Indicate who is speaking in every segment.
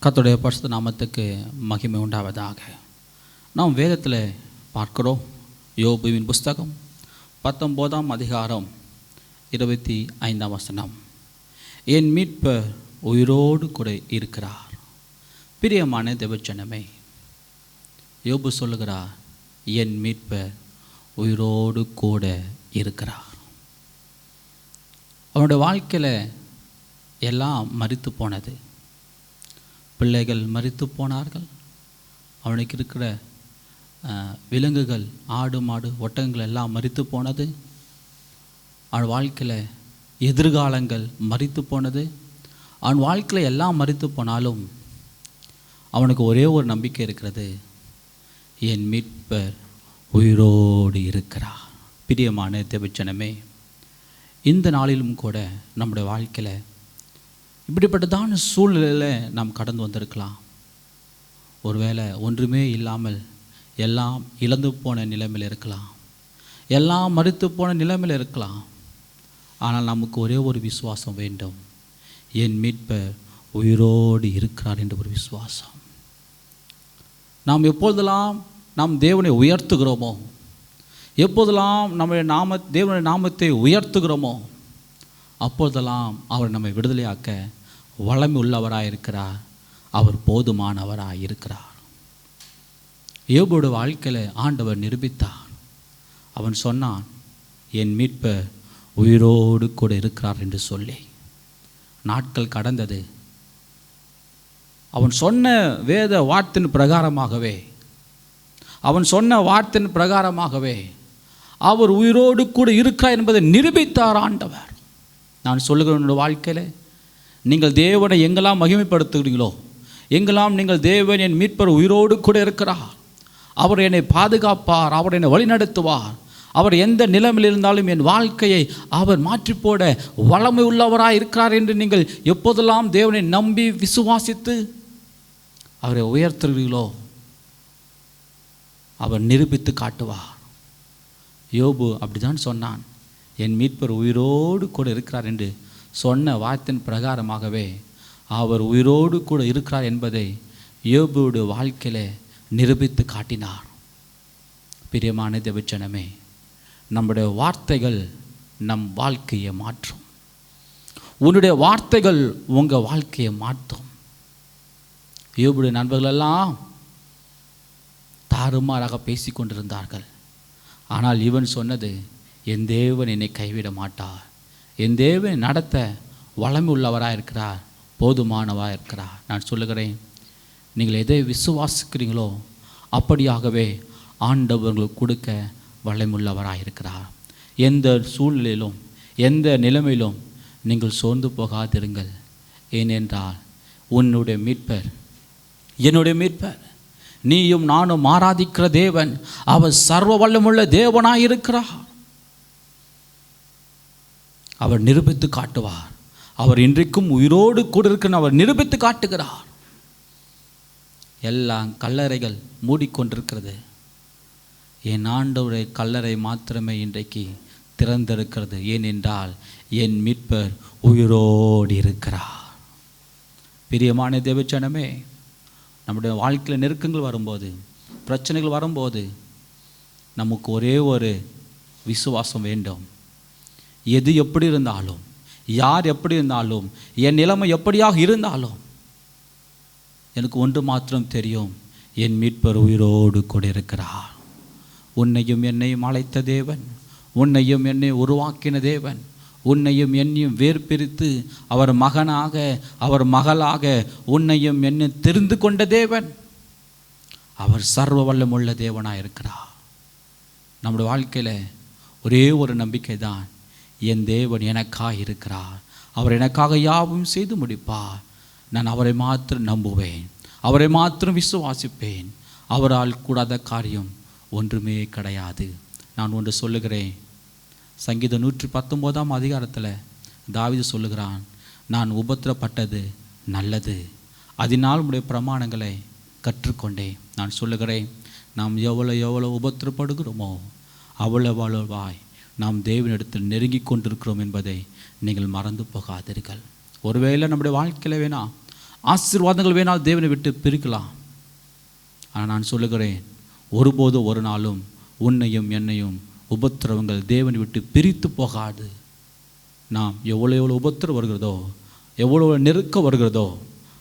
Speaker 1: கர்த்தருடைய பரிசுத்த நாமத்துக்கு மகிமை உண்டாவதாக. நாம் வேதத்தில் பார்க்கிறோம். யோபுவின் புஸ்தகம் 19ஆம் அதிகாரம் 25ஆம் வசனம். என் மீட்பர் உயிரோடு கூட இருக்கிறார். பிரியமான தேவஜனமே, யோபு சொல்லுகிறார், என் மீட்பர் உயிரோடு கூட இருக்கிறார். அவனுடைய வாழ்க்கையில் எல்லாம் மரித்து போனது. பிள்ளைகள் மரித்து போனார்கள். அவனுக்கு இருக்கிற விலங்குகள், ஆடு மாடு ஒட்டகங்கள் எல்லாம் மரித்து போனது. அவன் வாழ்க்கையில் எதிர்காலங்கள் மரித்து போனது. அவன் வாழ்க்கையில் எல்லாம் மரித்து போனாலும் அவனுக்கு ஒரே ஒரு நம்பிக்கை இருக்கிறது, என் மீட்பர் உயிரோடு இருக்கிறார். பிரியமான தேவஜனமே, இந்த நாளிலும் கூட நம்முடைய வாழ்க்கையில் இப்படிப்பட்டதான சூழ்நிலையில் நாம் கடந்து வந்திருக்கலாம். ஒருவேளை ஒன்றுமே இல்லாமல் எல்லாம் இழந்து போன நிலைமையில் இருக்கலாம், எல்லாம் மரித்து போன நிலைமையில் இருக்கலாம். ஆனால் நமக்கு ஒரே ஒரு விசுவாசம் வேண்டும், என் மீட்பர் உயிரோடு இருக்கிறார் என்ற ஒரு விசுவாசம். நாம் எப்பொழுதெல்லாம் நாம் தேவனை உயர்த்துகிறோமோ, எப்போதெல்லாம் நம்முடைய தேவனுடைய நாமத்தை உயர்த்துகிறோமோ, அப்பொழுதெல்லாம் அவர் நம்மை விடுதலையாக்க வல்லமை உள்ளவராக இருக்கிறார். அவர் போதுமானவராக இருக்கிறார். யோபுடைய வாழ்க்கையில் ஆண்டவர் நிரூபித்தார். அவன் சொன்னான், என் மீட்பர் உயிரோடு கூட இருக்கிறார் என்று சொல்லி. நாட்கள் கடந்தது. அவன் சொன்ன வேத வார்த்தையின் பிரகாரமாகவே அவர் உயிரோடு கூட இருக்கிறார் என்பதை நிரூபித்தார் ஆண்டவர். நான் சொல்லுகிற என்னுடைய வாழ்க்கையில் நீங்கள் தேவனை எங்கெல்லாம் மகிமைப்படுத்துகிறீங்களோ, எங்கெல்லாம் நீங்கள் தேவன் என் மீட்பர் உயிரோடு கூட இருக்கிறார், அவர் என்னை பாதுகாப்பார், அவர் என்னை வழிநடத்துவார், அவர் எந்த நிலைமையில் இருந்தாலும் என் வாழ்க்கையை அவர் மாற்றி போட வல்லமை உள்ளவராக இருக்கிறார் என்று நீங்கள் எப்போதெல்லாம் தேவனை நம்பி விசுவாசித்து அவரை உயர்த்துகிறீர்களோ, அவர் நிரூபித்து காட்டுவார். யோபு அப்படிதான் சொன்னான், என் மீட்பர் உயிரோடு கூட இருக்கிறார் என்று சொன்ன வார்த்தையின் பிரகாரமாகவே அவர் உயிரோடு கூட இருக்கிறார் என்பதை யோபுடைய வாழ்க்கையில் நிரூபித்து காட்டினார். பிரியமான தேவஜனமே, நம்முடைய வார்த்தைகள் நம் வாழ்க்கையை மாற்றும். உன்னுடைய வார்த்தைகள் உங்கள் வாழ்க்கையை மாற்றும். யோபுடைய நண்பர்களெல்லாம் தாறுமாறாக பேசி கொண்டிருந்தார்கள். ஆனால் இவன் சொன்னது, என் தேவன் என்னை கைவிட மாட்டார், என் தேவன் நடத்த வல்லமை உள்ளவராக இருக்கிறார், போதுமானவராக இருக்கிறார். நான் சொல்லுகிறேன், நீங்கள் எதை விசுவாசிக்கிறீங்களோ அப்படியாகவே ஆண்டவர்களுக்கு கொடுக்க வல்லமை உள்ளவராக இருக்கிறார். எந்த சூழ்நிலையிலும் எந்த நிலைமையிலும் நீங்கள் சோர்ந்து போகாதிருங்கள். ஏனென்றால் உன்னுடைய மீட்பர், என்னுடைய மீட்பர், நீயும் நானும் ஆராதிக்கிற தேவன், அவர் சர்வ வல்லமுள்ள தேவனாய் இருக்கிறார். அவர் நிரூபித்து காட்டுவார். அவர் இன்றைக்கும் உயிரோடு கூட இருக்கிற அவர் நிரூபித்து காட்டுகிறார். எல்லாம் கல்லறைகள் மூடிக்கொண்டிருக்கிறது. என் ஆண்டவருடைய கல்லறை மாத்திரமே இன்றைக்கு திறந்திருக்கிறது. ஏனென்றால் என் மீட்பர் உயிரோடு இருக்கிறார். பிரியமான தேவஜனமே, நம்முடைய வாழ்க்கையில் நெருக்கங்கள் வரும்போது, பிரச்சனைகள் வரும்போது நமக்கு ஒரே ஒரு விசுவாசம் வேண்டும். எது எப்படி இருந்தாலும், யார் எப்படி இருந்தாலும், என் நிலைமை எப்படியாக இருந்தாலும், எனக்கு ஒன்று மாத்திரம் தெரியும், என் மீட்பர் உயிரோடு கூட இருக்கிறார். உன்னையும் என்னையும் அழைத்த தேவன், உன்னையும் என்னை உருவாக்கின தேவன், உன்னையும் என்னையும் வேர்பிரித்து அவர் மகனாக அவர் மகளாக உன்னையும் என்னை தெரிந்து கொண்ட தேவன், அவர் சர்வ வல்லமுள்ள தேவனாக இருக்கிறார். நம்முடைய வாழ்க்கையில் ஒரே ஒரு நம்பிக்கை தான், என் தேவன் எனக்காக இருக்கிறார், அவர் எனக்காக யாவும் செய்து முடிப்பார். நான் அவரை மாத்திரம் நம்புவேன், அவரை மாத்திரம் விசுவாசிப்பேன். அவரால் கூடாத காரியம் ஒன்றுமே கிடையாது. நான் ஒன்று சொல்லுகிறேன். சங்கீதம் 119ஆம் அதிகாரத்தில் தாவீது சொல்லுகிறான், நான் உபத்திரப்பட்டது நல்லது, அதனால் உடைய பிரமாணங்களை கற்றுக்கொண்டேன். நான் சொல்லுகிறேன், நாம் எவ்வளோ உபத்திரப்படுகிறோமோ அவ்வளவாய் நாம் தேவனிடத்தில் நெருங்கி கொண்டிருக்கிறோம் என்பதை நீங்கள் மறந்து போகாதீர்கள். ஒருவேளை நம்முடைய வாழ்க்கையில் வேணால் ஆசீர்வாதங்கள் வேணால் தேவனை விட்டு பிரிக்கலாம். ஆனால் நான் சொல்லுகிறேன், ஒருபோதும் ஒரு நாளும் உன்னையும் என்னையும் உபத்திரவங்கள் தேவனை விட்டு பிரித்து போகாது. நாம் எவ்வளோ உபத்திரம் வருகிறதோ, எவ்வளோ நெருக்கம் வருகிறதோ,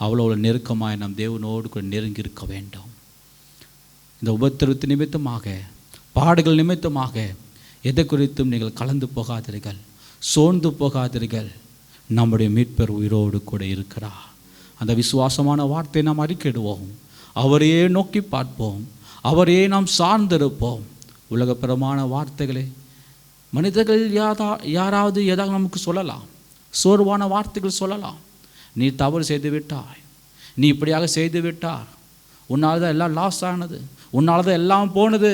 Speaker 1: அவ்வளோ நெருக்கமாக நாம் தேவனோடு கூட நெருங்கி இருக்க வேண்டும். இந்த உபத்திரத்து நிமித்தமாக, பாடுகள் நிமித்தமாக எதை குறித்தும் நீங்கள் கலந்து போகாதீர்கள், சோர்ந்து போகாதீர்கள். நம்முடைய மீட்பர் உயிரோடு கூட இருக்கிறார். அந்த விசுவாசமான வார்த்தையை நாம் அறிக்கையிடுவோம். அவரையே நோக்கி பார்ப்போம், அவரையே நாம் சார்ந்திருப்போம். உலகப்பிரமான வார்த்தைகளே, மனிதர்கள் யாராவது ஏதாவது நமக்கு சொல்லலாம், சோர்வான வார்த்தைகள் சொல்லலாம். நீ தவறு செய்து விட்டாய், நீ இப்படியாக செய்து விட்டார், உன்னால் தான் எல்லாம் லாஸ் ஆனது, உன்னால் தான் எல்லாம் போனது.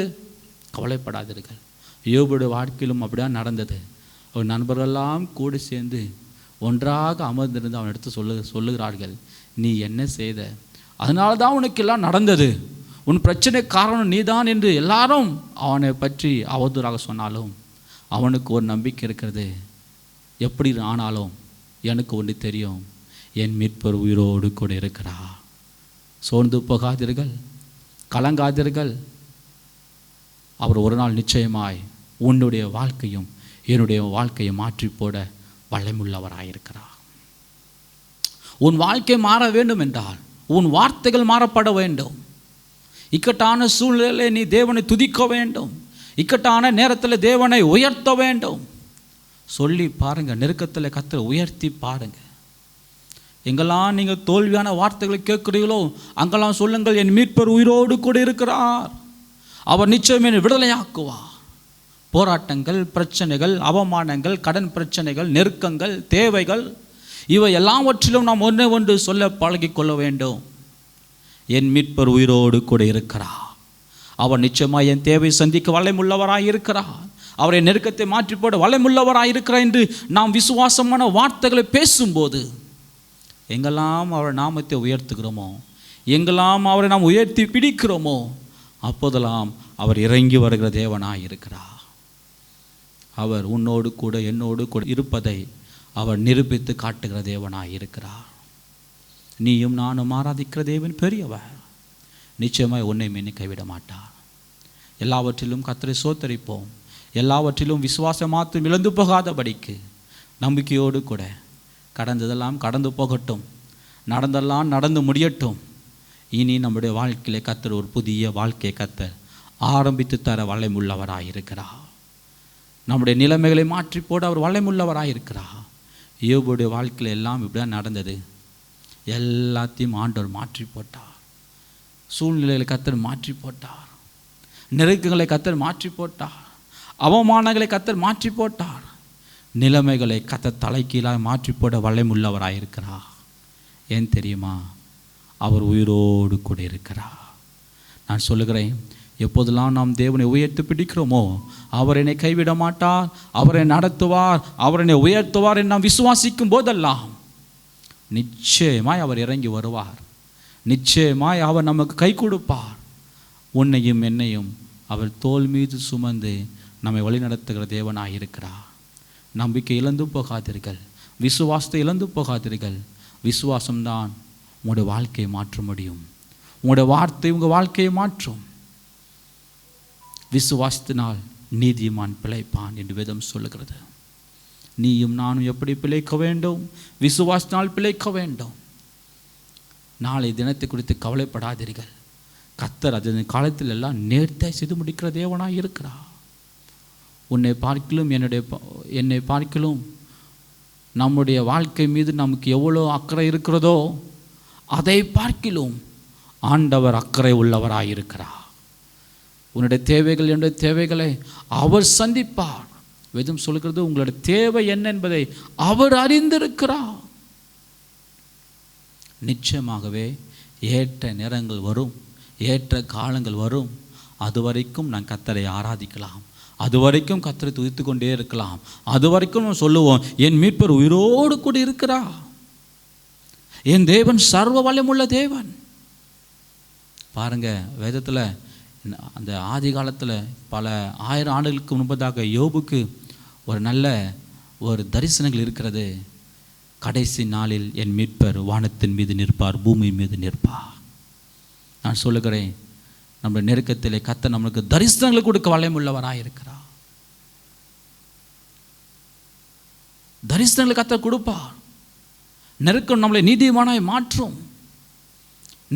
Speaker 1: கவலைப்படாதீர்கள். யோபுடைய வாழ்க்கையிலும் அப்படிதான் நடந்தது. அவர் நண்பர்களெல்லாம் கூடி சேர்ந்து ஒன்றாக அமர்ந்திருந்து அவன் எடுத்து சொல்லுகிறார்கள், நீ என்ன செய்த, அதனால தான் உனக்கு எல்லாம் நடந்தது, உன் பிரச்சனை காரணம் நீதான் என்று எல்லாரும் அவனை பற்றி அவதூறாக சொன்னாலும் அவனுக்கு ஒரு நம்பிக்கை இருக்கிறது. எப்படி ஆனாலும் எனக்கு ஒன்று தெரியும், என் மீட்பர் உயிரோடு கூட இருக்கிறார். சோர்ந்து போகாதீர்கள், கலங்காதீர்கள். அவர் ஒரு நாள் நிச்சயமாய் உன்னுடைய வாழ்க்கையும் என்னுடைய வாழ்க்கையை மாற்றி போட வல்லமுள்ளவராயிருக்கிறார். உன் வாழ்க்கை மாற வேண்டும் என்றால் உன் வார்த்தைகள் மாறப்பட வேண்டும். இக்கட்டான சூழ்நிலையில் நீ தேவனை துதிக்க வேண்டும், இக்கட்டான நேரத்தில் தேவனை உயர்த்த வேண்டும். சொல்லி பாருங்கள், நெருக்கத்தில் கர்த்தரை உயர்த்தி பாருங்கள். எங்கெல்லாம் நீங்கள் தோல்வியான வார்த்தைகளை கேட்குறீங்களோ அங்கெல்லாம் சொல்லுங்கள், என் மீட்பர் உயிரோடு கூட இருக்கிறார், அவர் நிச்சயம் என்னை விடுதலையாக்குவார். போராட்டங்கள், பிரச்சனைகள், அவமானங்கள், கடன் பிரச்சனைகள், நெருக்கங்கள், தேவைகள், இவை எல்லாவற்றிலும் நாம் ஒன்று சொல்ல பழகிக்கொள்ள வேண்டும். என் மீட்பர் உயிரோடு கூட இருக்கிறார், அவர் நிச்சயமாக என் தேவை சந்திக்க வல்லமுள்ளவராய் இருக்கிறார், அவரை நெருக்கத்தை மாற்றி போட வல்லமுள்ளவராய் இருக்கிறார் என்று நாம் விசுவாசமான வார்த்தைகளை பேசும்போது, எங்கெல்லாம் அவர் நாமத்தை உயர்த்துகிறோமோ, எங்கெல்லாம் அவரை நாம் உயர்த்தி பிடிக்கிறோமோ, அப்போதெல்லாம் அவர் இறங்கி வருகிற தேவனாய் இருக்கிறார். அவர் உன்னோடு கூட என்னோடு கூட இருப்பதை அவர் நிரூபித்து காட்டுகிற தேவனாய் இருக்கிறார். நீயும் நானும் ஆராதிக்கிற தேவன் பெரியவர், நிச்சயமாக உன்னை மீறி கைவிட மாட்டார். எல்லாவற்றிலும் கர்த்தரை சோத்தரிப்போம், எல்லாவற்றிலும் விசுவாசம் மாத்திரம் இழந்து போகாதபடிக்கு நம்பிக்கையோடு கூட கடந்ததெல்லாம் கடந்து போகட்டும், நடந்தெல்லாம் நடந்து முடியட்டும். இனி நம்முடைய வாழ்க்கையிலே கர்த்தர் ஒரு புதிய வாழ்க்கையை கர்த்தர் ஆரம்பித்து தர வல்லமுள்ளவராய் இருக்கிறார். நம்முடைய நிலைமைகளை மாற்றி போட அவர் வல்லமுள்ளவராய் இருக்கிறார். யோபுடைய வாழ்க்கையில் எல்லாம் இப்படிதான் நடந்தது. எல்லாத்தையும் ஆண்டவர் மாற்றி போட்டார். சூழ்நிலைகளை கர்த்தர் மாற்றி போட்டார், நெருக்கங்களை கர்த்தர் மாற்றி போட்டார், அவமானங்களை கர்த்தர் மாற்றி போட்டார், நிலைமைகளை கர்த்தர் தலைக்கீழாக மாற்றி போட வல்லமுள்ளவராயிருக்கிறார். ஏன் தெரியுமா? அவர் உயிரோடு கூட இருக்கிறார். நான் சொல்லுகிறேன், எப்போதெல்லாம் நாம் தேவனை உயர்த்தி பிடிக்கிறோமோ அவர் என்னை கைவிட மாட்டார், அவரை நடத்துவார், அவர் என்னை உயர்த்துவார் என்று நாம் விசுவாசிக்கும் போதெல்லாம் நிச்சயமாய் அவர் இறங்கி வருவார், நிச்சயமாய் அவர் நமக்கு கை கொடுப்பார். உன்னையும் என்னையும் அவர் தோள் மீது சுமந்து நம்மை வழிநடத்துகிற தேவனாக இருக்கிறார். நம்பிக்கை இழந்து போகாதீர்கள், விசுவாசத்தை இழந்து போகாதீர்கள். விசுவாசம்தான் உங்களுடைய வாழ்க்கையை மாற்ற முடியும். உங்களுடைய வார்த்தை உங்கள் வாழ்க்கையை மாற்றும். விசுவாசத்தினால் நீதிமான் பிழைப்பான் என்று வேதம் சொல்லுகிறது. நீயும் நானும் எப்படி பிழைக்க வேண்டும்? விசுவாசத்தினால் பிழைக்க வேண்டும். நாளை தினத்தை குறித்து கவலைப்படாதீர்கள். கர்த்தர் அதன் காலத்தில் எல்லாம் நேர்த்தியாய் செய்து முடிக்கிற தேவனாய் இருக்கிறார். உன்னை பார்க்கிலும் என்னை பார்க்கிலும் நம்முடைய வாழ்க்கை மீது நமக்கு எவ்வளோ அக்கறை இருக்கிறதோ அதை பார்க்கிலும் ஆண்டவர் அக்கறை உள்ளவராயிருக்கிறார். உன்னுடைய தேவைகள், என்னுடைய தேவைகளை அவர் சந்திப்பார். வேதம் சொல்கிறது, உங்களுடைய தேவை என்ன என்பதை அவர் அறிந்திருக்கிறார். நிச்சயமாகவே ஏற்ற நேரங்கள் வரும், ஏற்ற காலங்கள் வரும். அதுவரைக்கும் நான் கர்த்தரை ஆராதிக்கலாம், அதுவரைக்கும் கர்த்தரை துதித்து கொண்டே இருக்கலாம். அதுவரைக்கும் நம்ம சொல்லுவோம், என் மீட்பர் உயிரோடு கூட இருக்கிறார், என் தேவன் சர்வ வல்லமுள்ள தேவன். பாருங்க, வேதத்தில் அந்த ஆதி காலத்தில் பல 1000 ஆண்டுகளுக்கு முன்பதாக யோபுக்கு ஒரு நல்ல ஒரு தரிசனங்கள் இருக்கிறது. கடைசி நாளில் என் மீட்பர் வானத்தின் மீது நிற்பார், பூமியின் மீது நிற்பார். நான் சொல்லுகிறேன், நம்முடைய நெருக்கத்திலே கர்த்தர் நம்மளுக்கு தரிசனங்களை கொடுக்க வல்லமையுள்ளவராக இருக்கிறார். தரிசனங்களை கர்த்தர் கொடுப்பார். நெருக்கம் நம்மளை நீதிமானாய் மாற்றும்.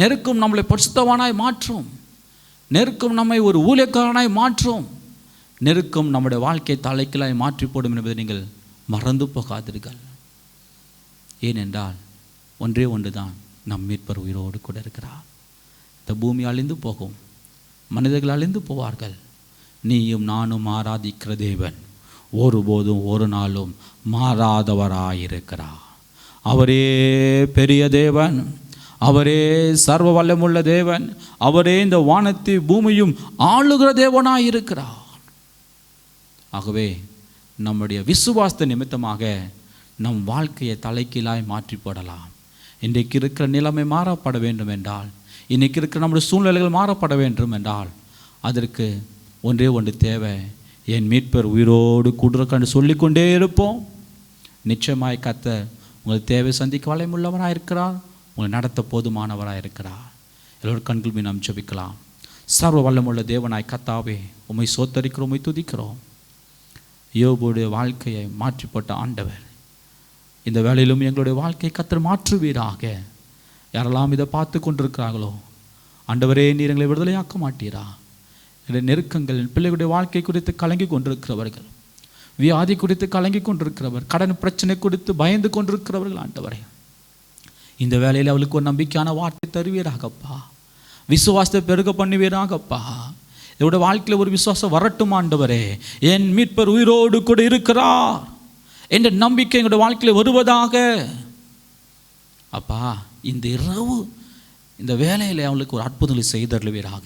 Speaker 1: நெருக்கம் நம்மளை பரிசுத்தவானாய் மாற்றும். நெருக்கம் நம்மை ஒரு ஊழியக்காரனாய் மாற்றும். நெருக்கம் நம்முடைய வாழ்க்கை தலைக்கீழாய் மாற்றி போடும் என்பதை நீங்கள் மறந்து போகாதீர்கள். ஏனென்றால் ஒன்றே ஒன்று தான், நம் மீட்பர் உயிரோடு கூட இருக்கிறார். இந்த பூமி அழிந்து போகும், மனிதர்கள் அழிந்து போவார்கள். நீயும் நானும் ஆராதிக்கிற தேவன் ஒருபோதும் ஒரு நாளும் மாறாதவராயிருக்கிறார். அவரே பெரிய தேவன், அவரே சர்வ வல்லமுள்ள தேவன், அவரே இந்த வானத்தை பூமியும் ஆளுகிற தேவனாயிருக்கிறார். ஆகவே நம்முடைய விசுவாச நிமித்தமாக நம் வாழ்க்கையை தலைக்கீழாய் மாற்றி போடலாம். இன்றைக்கு இருக்கிற நிலைமை மாறப்பட வேண்டும் என்றால், இன்றைக்கு இருக்கிற நம்முடைய சூழ்நிலைகள் மாறப்பட வேண்டும் என்றால், அதற்கு ஒன்றே ஒன்று தேவை, என் மீட்பர் உயிரோடு கூடுறக்கண்டு சொல்லிக்கொண்டே இருப்போம். நிச்சயமாய் கர்த்தர் உங்கள் தேவை சந்திக்க வல்லமையுள்ளவராக இருக்கிறார், உங்களை நடத்த போதுமானவராக இருக்கிறார். எல்லோரும் கண்கள் மீது நாம் ஜெபிக்கலாம். சர்வ வல்லமுள்ள தேவனாய் கர்த்தாவே, உம்மை சோத்தரிக்கிறோம், உம்மை துதிக்கிறோம். யோபுடைய வாழ்க்கையை மாற்றி போட்ட ஆண்டவர், இந்த வேளையிலும் எங்களுடைய வாழ்க்கையை கர்த்தர் மாற்றுவீராக. யாரெல்லாம் இதை பார்த்து கொண்டிருக்கிறார்களோ, ஆண்டவரே நீர் எங்களை விடுதலையாக்க மாட்டீரா? என்னுடைய நெருக்கங்கள், பிள்ளைகளுடைய வாழ்க்கை குறித்து கலங்கி கொண்டிருக்கிறவர்கள், வியாதி குறித்து கலங்கி கொண்டிருக்கிறவர், கடன் பிரச்சனை குறித்து பயந்து கொண்டிருக்கிறவர்கள், ஆண்டவரே இந்த வேளையில் அவளுக்கு ஒரு நம்பிக்கையான வார்த்தை தருவீராகப்பா. விசுவாசத்தை பெருக பண்ணுவீராகப்பா. இதோட வாழ்க்கையில் ஒரு விசுவாசம் வரட்டும் ஆண்டவரே. என் மீட்பர் உயிரோடு கூட இருக்கிறார் என்ற நம்பிக்கை எங்களுடைய வாழ்க்கையில் வருவதாக. அப்பா, இந்த இரவு இந்த வேலையில் அவளுக்கு ஒரு அற்புதங்களை செய்தருளுவீராக.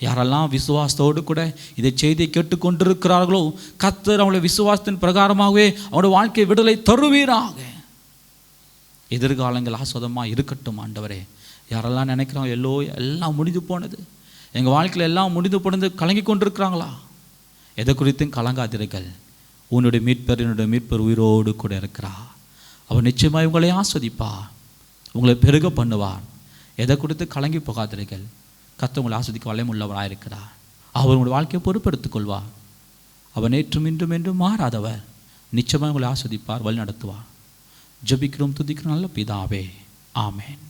Speaker 1: யாரெல்லாம் விசுவாசத்தோடு கூட இதை செய்தியை கேட்டுக்கொண்டிருக்கிறார்களோ, கர்த்தர் அவளை விசுவாசத்தின் பிரகாரமாகவே அவனுடைய வாழ்க்கையை விடுதலை தருவீராக. எதிர்காலங்கள் ஆஸ்வதமாக இருக்கட்டும் ஆண்டவரே. யாரெல்லாம் நினைக்கிறாங்க எல்லாம் முடிந்து போனது, எங்கள் வாழ்க்கையில் எல்லாம் முடிந்து போனது, கலங்கி கொண்டிருக்கிறாங்களா? எதை குறித்தும் கலங்காதீர்கள். உன்னுடைய மீட்பர், என்னுடைய மீட்பர் உயிரோடு கூட இருக்கிறார். அவர் நிச்சயமாக உங்களை ஆஸ்வதிப்பார், உங்களை பெருக பண்ணுவார். எதை குறித்து கலங்கி போகாதீர்கள். கர்த்தர் உங்களை ஆஸ்வதிக்க வல்லமையுள்ளவராக இருக்கிறார். அவர் உங்களுடைய வாழ்க்கையை பொறுப்பெடுத்துக் கொள்வார். அவர் நேற்றும் இன்றும் என்றும் மாறாதவர். நிச்சயமாக உங்களை ஆஸ்வதிப்பார், வழி நடத்துவார். ஜெபிக்கிறோம், துதிக்கிறோம் நல்ல பிதாவே, ஆமென்.